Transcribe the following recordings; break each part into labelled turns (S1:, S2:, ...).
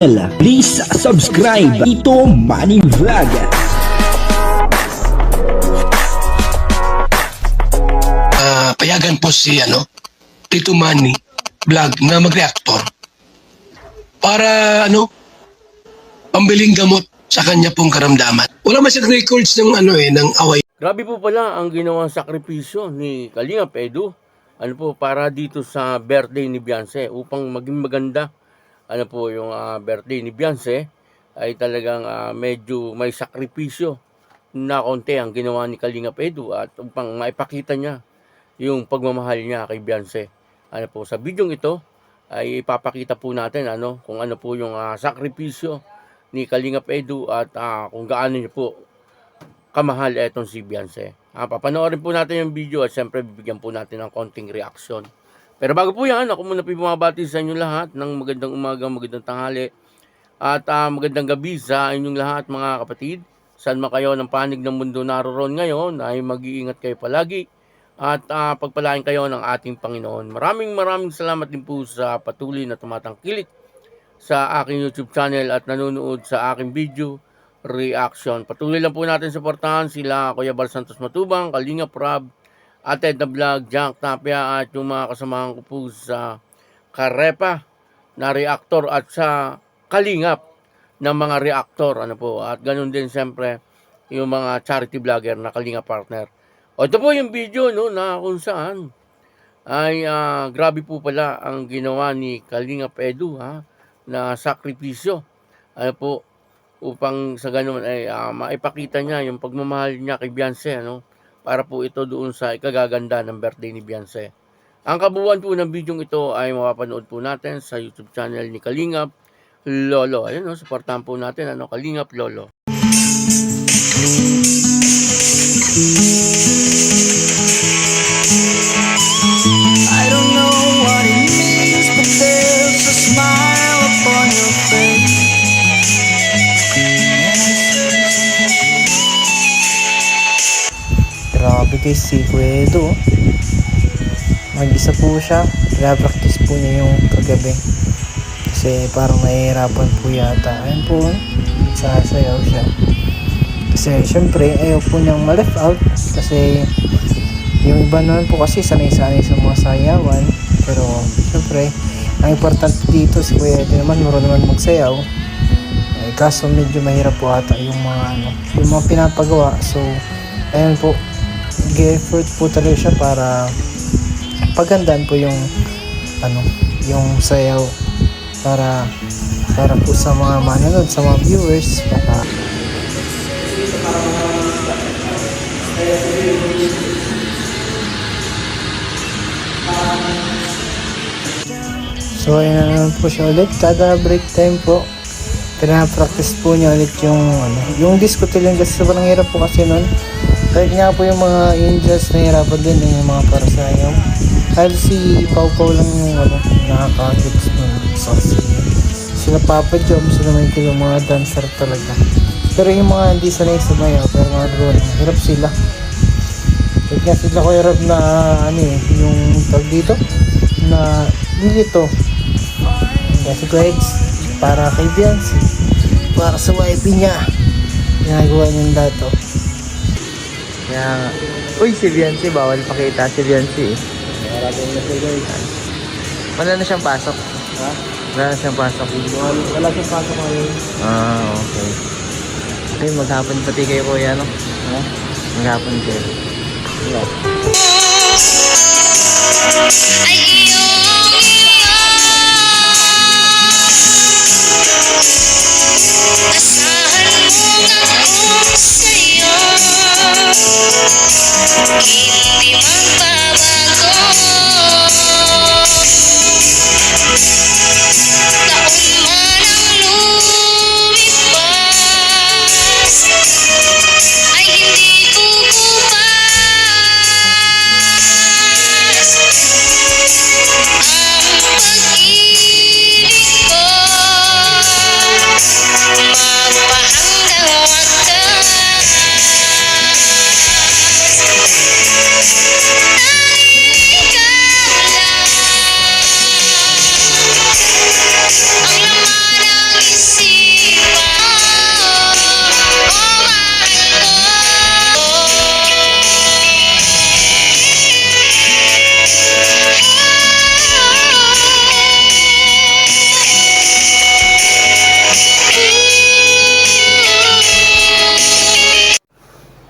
S1: Please subscribe Tito Manny Vlog.
S2: Payagan po si Tito Manny Vlog na mag-reactor para pambiling gamot sa kanya pong karamdaman. Wala man siyang records ng ng away.
S3: Grabe po pala ang ginawang sakripisyo ni Kalingap Edu para dito sa birthday ni Beyonce upang maging maganda yung birthday ni Beyonce ay talagang medyo may sakripisyo na konti ang ginawa ni Kalingap Edu at upang maipakita niya yung pagmamahal niya kay Beyonce. Sa bidyong ito ay ipapakita po natin kung ano po yung sakripisyo ni Kalingap Edu at kung gaano niya po kamahal etong si Beyonce. Papanoorin po natin yung video at siyempre bibigyan po natin ng konting reaction. Pero bago po yan, ako muna po bumabati sa inyo lahat ng magandang umaga, magandang tanghali at magandang gabi sa inyong lahat mga kapatid. Saan man kayo ng panig ng mundo naroon ngayon ay mag-iingat kayo palagi at pagpalain kayo ng ating Panginoon. Maraming salamat din po sa patuloy na tumatangkilik sa aking YouTube channel at nanonood sa aking video reaction. Patuloy lang po natin suportahan sila Kuya Bal Santos Matubang, Kalingap Rob, Ted na Vlog, Jack Tapia at yung mga kasamahan ko po sa Karepa na reactor at sa Kalingap ng mga reactor at ganun din siyempre yung mga charity vlogger na Kalingap partner. Ito po yung video na kung saan ay grabe po pala ang ginawa ni Kalingap Edu na sakripisyo upang sa ganun ay maipakita niya yung pagmamahal niya kay Beyonce para po ito doon sa ikagaganda ng birthday ni Beyonce. Ang kabuuan po ng video ito ay mapapanood po natin sa YouTube channel ni Kalingap Lolo. Ayun supportahan po natin Kalingap Lolo.
S4: I don't know what it means, but there's a smile upon your face. Grabe guys, si Kuya Edu. Mag-isa po siya. Practice po niya yung kagabi. Kasi parang nahihirapan po yata. Ayun po, sasayaw siya. Kasi syempre, ayaw po niyang ma-left out. Kasi yung iba naman po kasi sanay-sanay sa mga sayawan. Pero syempre, ang importante dito si Kuya Edu naman, marunong naman magsayaw. Kaso medyo mahirap po ata yung mga pinapagawa. So, ayun po, nag-effort po talaga siya para pagandaan po yung yung sayaw para po sa mga manonood, sa mga viewers So ayun na naman po siya ulit, kada break time po pinapractice po niya ulit yung disco tuloy kasi sobrang hirap po kasi nun. Kahit nga po yung mga angels nahirapan din yung mga para sa ayaw. Dahil si Pau Pau lang yung nakaka-gets nun. So sila Papa Jom, sila Michael, yung mga dancer talaga. Pero yung mga hindi sanay sa mayaw, pero mga drone, hirap sila. Kahit nga sila ko hirap na yung tag dito na dito. Kasi Greg's para kay Beyonce, para sa wife niya, ginagawa niyang dato. Kaya, si Beyonce, bawal pakita si Beyonce eh. Maraming na siya guys. Wala na siyang pasok? Ha? Wala na siyang pasok? Wala siyang pasok ngayon. Okay. Okay, maghapon pati kayo kuya, no? Ha? Maghapon kayo. Wala. Ay, asahan mo na ako sa'yo. Hindi magbabago. Taon man ang lumipas ay hindi kukupas.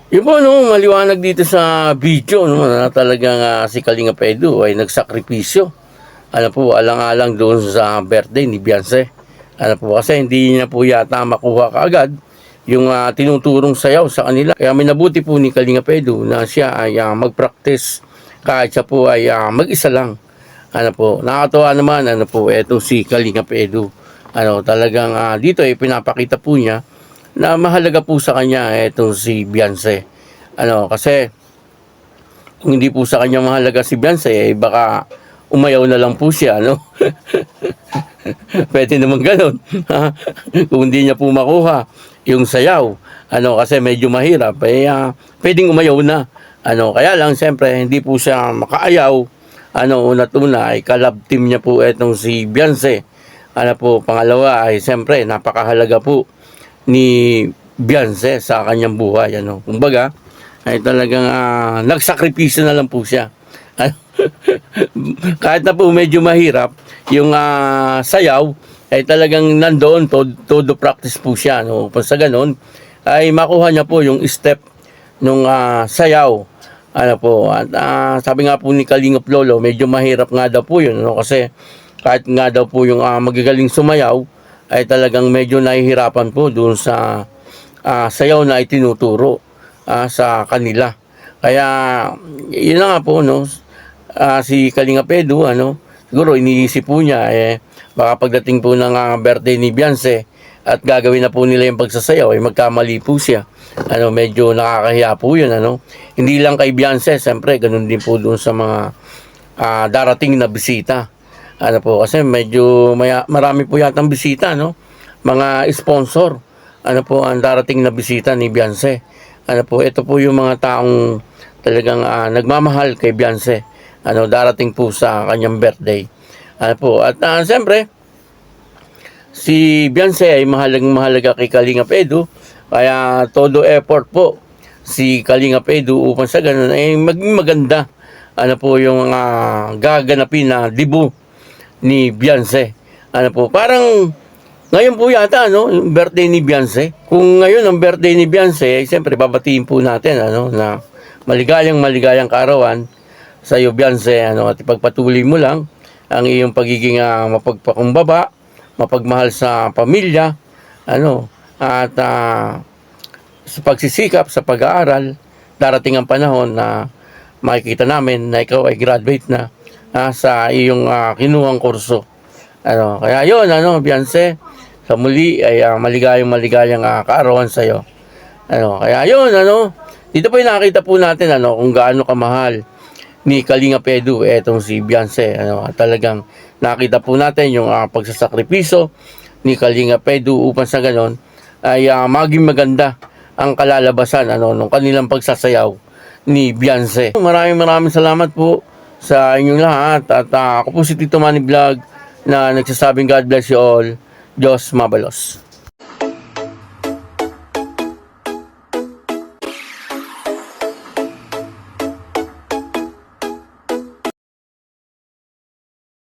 S3: Yun po, no, maliwanag dito sa video, no, na talagang si Kalingap Edu ay nagsakripisyo. Ano po, alang-alang doon sa birthday ni Beyonce. Ano po, kasi hindi niya po yata makuha kaagad yung tinuturong sayaw sa kanila. Kaya minabuti po ni Kalingap Edu na siya ay mag-practice kahit siya po ay mag-isa lang. Ano po, nakakatawa naman, ano po, etong si Kalingap Edu. Ano, talagang dito ay pinapakita po niya na mahalaga po sa kanya itong si Beyonce. Ano, kasi kung hindi po sa kanya mahalaga si Beyonce, eh, baka umayaw na lang po siya, no? Pwede naman ganun. Kung hindi niya po makuha yung sayaw, ano, kasi medyo mahirap, eh, pwedeng umayaw na. Ano, kaya lang, siyempre, hindi po siya makaayaw. Ano, una't una, ay kalab team niya po itong si Beyonce. Ano po, pangalawa, ay siyempre, napakahalaga po ni Beyonce sa kanyang buhay, ano. Kumbaga, ay talagang nagsakripisyo na lang po siya. Kahit na po medyo mahirap yung sayaw, ay talagang nandoon todo practice po siya, no. Kung sa ganun ay makuha niya po yung step nung sayaw, ano po. At sabi nga po ni Kalingap Lolo, medyo mahirap nga daw po yun, no, kasi kahit nga daw po yung magagaling sumayaw ay talagang medyo nahihirapan po doon sa sayaw na itinuturo sa kanila. Kaya yun na nga po, no, si Kalingap Edu, ano, siguro iniisip po niya, baka pagdating po ng birthday ni Beyonce at gagawin na po nila yung pagsasayaw, ay magkamali po siya. Ano, medyo nakakahiya po yun, ano. Hindi lang kay Beyonce, siyempre, ganun din po doon sa mga darating na bisita. Ano po, kasi medyo marami po yatang bisita, no? Mga sponsor, ano po, ang darating na bisita ni Beyonce. Ano po, ito po yung mga taong talagang nagmamahal kay Beyonce. Ano, darating po sa kanyang birthday. Ano po, at siyempre, si Beyonce ay mahalaga kay Kalingap Edu. Kaya todo effort po si Kalingap Edu upang sa ganun ay maging maganda. Ano po yung gaganapin na debut ni Beyonce. Ano po, parang ngayon po yata, no, yung birthday ni Beyonce. Kung ngayon ang birthday ni Beyonce, ay siyempre babatiin po natin, ano, na maligayang kaarawan sa iyo, Beyonce, ano, at ipagpatuloy mo lang ang iyong pagiging mapagpakumbaba, mapagmahal sa pamilya, ano, at sa pagsisikap sa pag-aaral. Darating ang panahon na makikita namin na ikaw ay graduate na sa iyong kinuhang kurso. Ano, kaya yun, ano, Beyonce, sa muli ay maligayang kaarawan sa iyo. Ano, kaya yun, ano, dito po yung nakita po natin, ano, kung gaano kamahal ni Kalingap Edu etong si Beyonce. Ano, talagang nakita po natin yung pagsasakripiso ni Kalingap Edu upang sa ganon ay maging maganda ang kalalabasan, ano, ng kanilang pagsasayaw ni Beyonce. Maraming salamat po sa inyong lahat, at ako po si Tito Manny Vlog na nagsasabing God bless you all. Diyos mabalos.